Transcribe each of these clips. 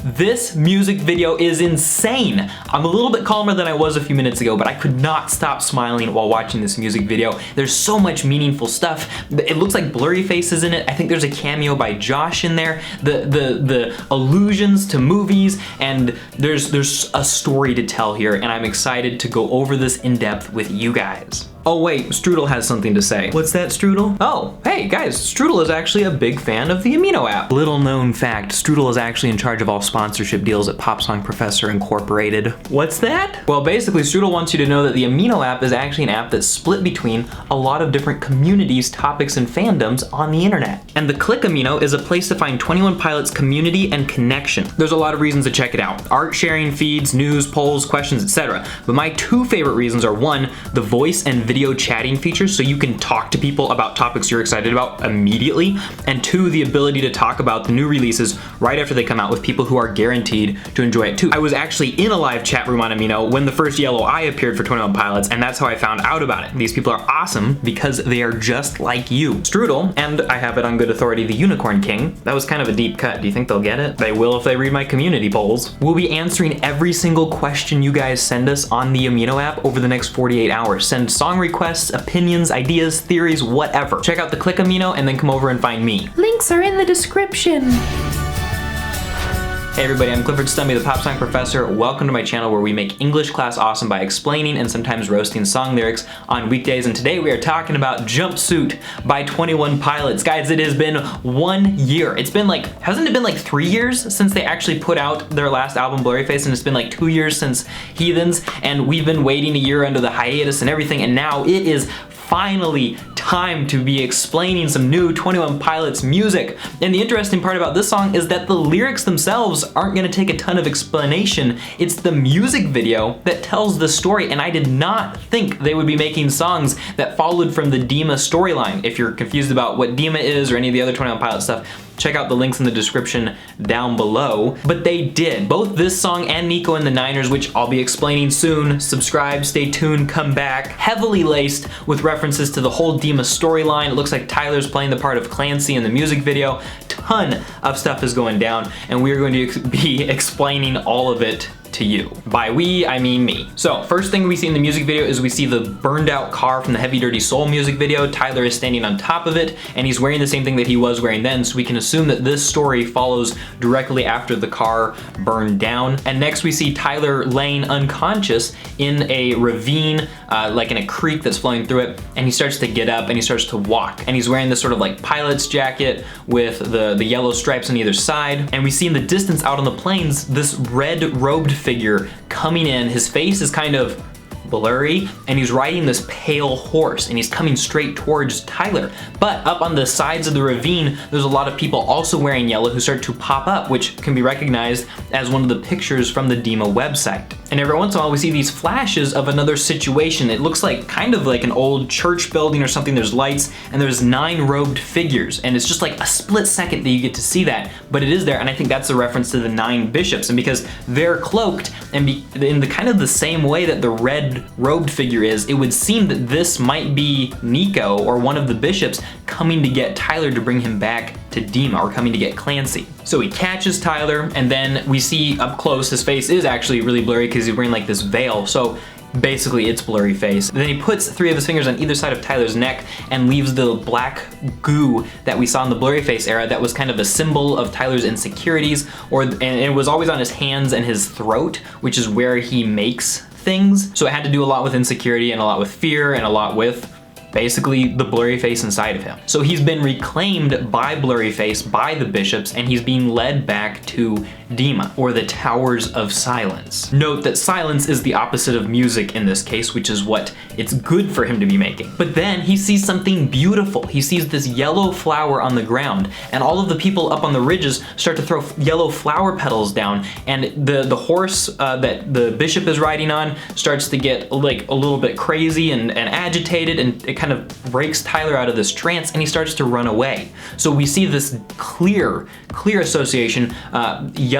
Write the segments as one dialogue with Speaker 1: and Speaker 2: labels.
Speaker 1: This music video is insane. I'm a little bit calmer than I was a few minutes ago, but I could not stop smiling while watching this music video. There's so much meaningful stuff. It looks like blurry faces in it. I think there's a cameo by Josh in there. The allusions to movies, and there's a story to tell here, and I'm excited to go over this in depth with you guys. Oh wait, Strudel has something to say. What's that, Strudel? Oh, hey guys, Strudel is actually a big fan of the Amino app. Little known fact, Strudel is actually in charge of all sponsorship deals at Pop Song Professor Incorporated. What's that? Well, basically, Strudel wants you to know that the Amino app is actually an app that's split between a lot of different communities, topics, and fandoms on the internet. And the Click Amino is a place to find 21 Pilots community and connection. There's a lot of reasons to check it out. Art sharing feeds, news, polls, questions, etc. But my two favorite reasons are one, the voice and video chatting features, so you can talk to people about topics you're excited about immediately, and two, the ability to talk about the new releases right after they come out with people who are guaranteed to enjoy it too. I was actually in a live chat room on Amino when the first yellow eye appeared for 21 Pilots, and that's how I found out about it. These people are awesome because they are just like you. Strudel, and I have it on good authority, the Unicorn King. That was kind of a deep cut. Do you think they'll get it? They will if they read my community polls. We'll be answering every single question you guys send us on the Amino app over the next 48 hours. Send song requests, opinions, ideas, theories, whatever. Check out the Click Amino and then come over and find me.
Speaker 2: Links are in the description.
Speaker 1: Hey everybody, I'm Clifford Stumby, the Pop Song Professor. Welcome to my channel where we make English class awesome by explaining and sometimes roasting song lyrics on weekdays. And today we are talking about Jumpsuit by 21 Pilots. Guys, it has been 1 year. It's been like, hasn't it been like 3 years since they actually put out their last album, Blurryface, and it's been like 2 years since Heathens, and we've been waiting a year under the hiatus and everything, and now it is finally time to be explaining some new 21 Pilots music. And the interesting part about this song is that the lyrics themselves aren't gonna take a ton of explanation. It's the music video that tells the story, and I did not think they would be making songs that followed from the Dima storyline. If you're confused about what Dima is or any of the other 21 Pilots stuff, check out the links in the description down below. But they did. Both this song and Nico and the Niners, which I'll be explaining soon. Subscribe, stay tuned, come back. Heavily laced with references to the whole Dima storyline. It looks like Tyler's playing the part of Clancy in the music video. Ton of stuff is going down, and we are going to be explaining all of it to you. By we, I mean me. So first thing we see in the music video is we see the burned out car from the Heavy Dirty Soul music video. Tyler is standing on top of it, and he's wearing the same thing that he was wearing then, so we can assume that this story follows directly after the car burned down. And next we see Tyler laying unconscious in a ravine, like in a creek that's flowing through it, and he starts to get up and he starts to walk. And he's wearing this sort of like pilot's jacket with the yellow stripes on either side. And we see in the distance out on the plains this red robed figure coming in. His face is kind of blurry, and he's riding this pale horse, and he's coming straight towards Tyler. But up on the sides of the ravine, there's a lot of people also wearing yellow who start to pop up, which can be recognized as one of the pictures from the Dima website. And every once in a while we see these flashes of another situation. It looks like kind of like an old church building or something. There's lights, and there's 9 robed figures, and it's just like a split second that you get to see that, but it is there, and I think that's a reference to the 9 bishops. And because they're cloaked and in the kind of the same way that the red robed figure is, it would seem that this might be Nico or one of the bishops coming to get Tyler to bring him back to Dima, or coming to get Clancy. So he catches Tyler, and then we see up close his face is actually really blurry because he's wearing like this veil. So basically it's blurry face. Then he puts 3 of his fingers on either side of Tyler's neck and leaves the black goo that we saw in the blurry face era that was kind of a symbol of Tyler's insecurities, and it was always on his hands and his throat, which is where he makes things. So it had to do a lot with insecurity and a lot with fear and a lot with basically the blurry face inside of him. So he's been reclaimed by Blurryface, by the bishops, and he's being led back to Dima, or the Towers of Silence. Note that silence is the opposite of music in this case, which is what it's good for him to be making. But then he sees something beautiful. He sees this yellow flower on the ground, and all of the people up on the ridges start to throw yellow flower petals down, and the horse that the bishop is riding on starts to get like a little bit crazy and agitated, and it kind of breaks Tyler out of this trance, and he starts to run away. So we see this clear association.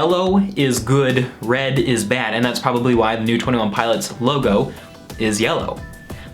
Speaker 1: Yellow is good, red is bad, and that's probably why the new 21 Pilots logo is yellow.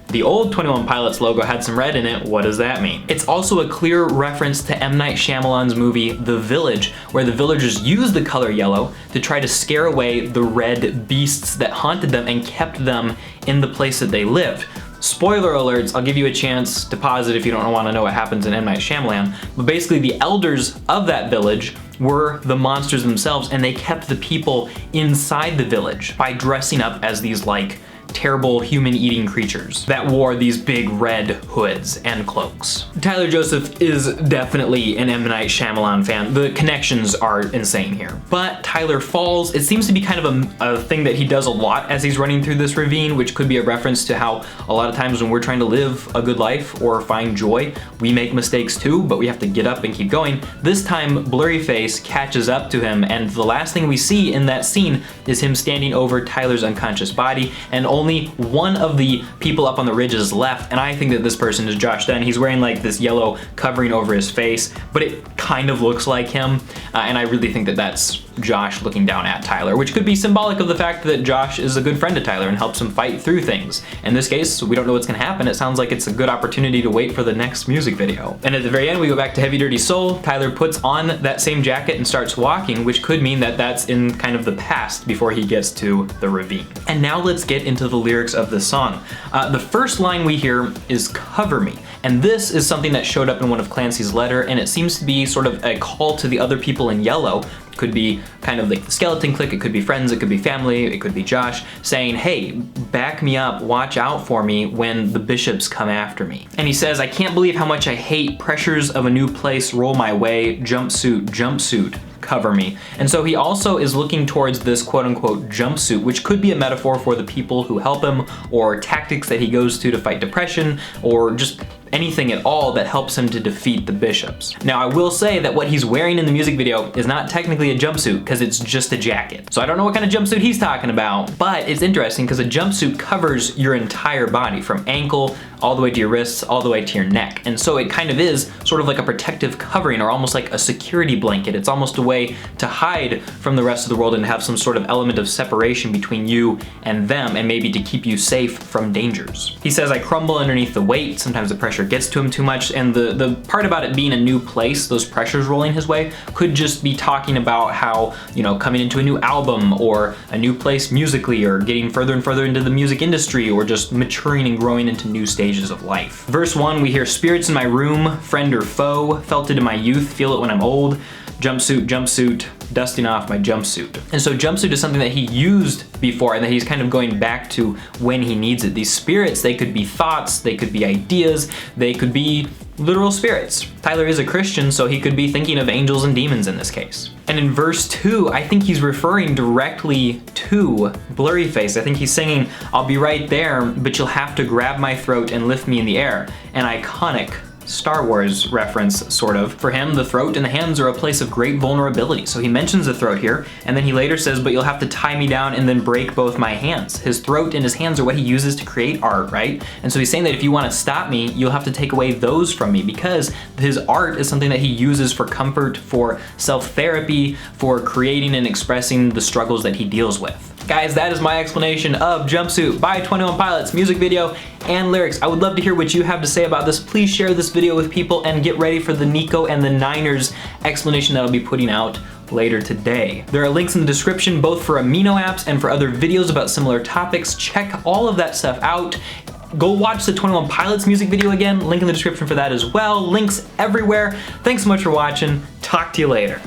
Speaker 1: The old 21 Pilots logo had some red in it. What does that mean? It's also a clear reference to M. Night Shyamalan's movie The Village, where the villagers used the color yellow to try to scare away the red beasts that haunted them and kept them in the place that they lived. Spoiler alerts, I'll give you a chance to pause it if you don't want to know what happens in M. Night Shyamalan, but basically the elders of that village were the monsters themselves, and they kept the people inside the village by dressing up as these like terrible human-eating creatures that wore these big red hoods and cloaks. Tyler Joseph is definitely an M. Night Shyamalan fan. The connections are insane here. But Tyler falls. It seems to be kind of a thing that he does a lot as he's running through this ravine, which could be a reference to how a lot of times when we're trying to live a good life or find joy, we make mistakes too, but we have to get up and keep going. This time, Blurryface catches up to him, and the last thing we see in that scene is him standing over Tyler's unconscious body, and only one of the people up on the ridge is left, and I think that this person is Josh Dunn. He's wearing like this yellow covering over his face, but it kind of looks like him, and I really think that that's Josh looking down at Tyler, which could be symbolic of the fact that Josh is a good friend to Tyler and helps him fight through things. In this case, we don't know what's gonna happen. It sounds like it's a good opportunity to wait for the next music video. And at the very end, we go back to Heavy Dirty Soul. Tyler puts on that same jacket and starts walking, which could mean that that's in kind of the past before he gets to the ravine. And now let's get into the lyrics of the song. The first line we hear is "Cover Me." And this is something that showed up in one of Clancy's letter, and it seems to be sort of a call to the other people in yellow. Could be kind of like the skeleton clique, it could be friends, it could be family, it could be Josh, saying, hey, back me up, watch out for me when the bishops come after me. And he says, I can't believe how much I hate pressures of a new place roll my way, jumpsuit, jumpsuit, cover me. And so he also is looking towards this quote unquote jumpsuit, which could be a metaphor for the people who help him, or tactics that he goes to fight depression, or just anything at all that helps him to defeat the bishops. Now, I will say that what he's wearing in the music video is not technically a jumpsuit, because it's just a jacket. So I don't know what kind of jumpsuit he's talking about, but it's interesting because a jumpsuit covers your entire body from ankle all the way to your wrists, all the way to your neck. And so it kind of is sort of like a protective covering, or almost like a security blanket. It's almost a way to hide from the rest of the world and have some sort of element of separation between you and them, and maybe to keep you safe from dangers. He says, I crumble underneath the weight. Sometimes the pressure gets to him too much, and the part about it being a new place, those pressures rolling his way, could just be talking about how, you know, coming into a new album, or a new place musically, or getting further and further into the music industry, or just maturing and growing into new stages of life. Verse 1, we hear spirits in my room, friend or foe, felt it in my youth, feel it when I'm old, jumpsuit, jumpsuit, dusting off my jumpsuit. And so jumpsuit is something that he used before and that he's kind of going back to when he needs it. These spirits, they could be thoughts, they could be ideas, they could be literal spirits. Tyler is a Christian, so he could be thinking of angels and demons in this case. And in verse 2, I think he's referring directly to Blurryface. I think he's singing, I'll be right there, but you'll have to grab my throat and lift me in the air. An iconic Star Wars reference, sort of. For him, the throat and the hands are a place of great vulnerability. So he mentions the throat here, and then he later says, but you'll have to tie me down and then break both my hands. His throat and his hands are what he uses to create art, right? And so he's saying that if you want to stop me, you'll have to take away those from me, because his art is something that he uses for comfort, for self-therapy, for creating and expressing the struggles that he deals with. Guys, that is my explanation of Jumpsuit by 21 Pilots music video and lyrics. I would love to hear what you have to say about this. Please share this video with people and get ready for the Nico and the Niners explanation that I'll be putting out later today. There are links in the description both for amino apps and for other videos about similar topics. Check all of that stuff out. Go watch the 21 Pilots music video again. Link in the description for that as well. Links everywhere. Thanks so much for watching. Talk to you later.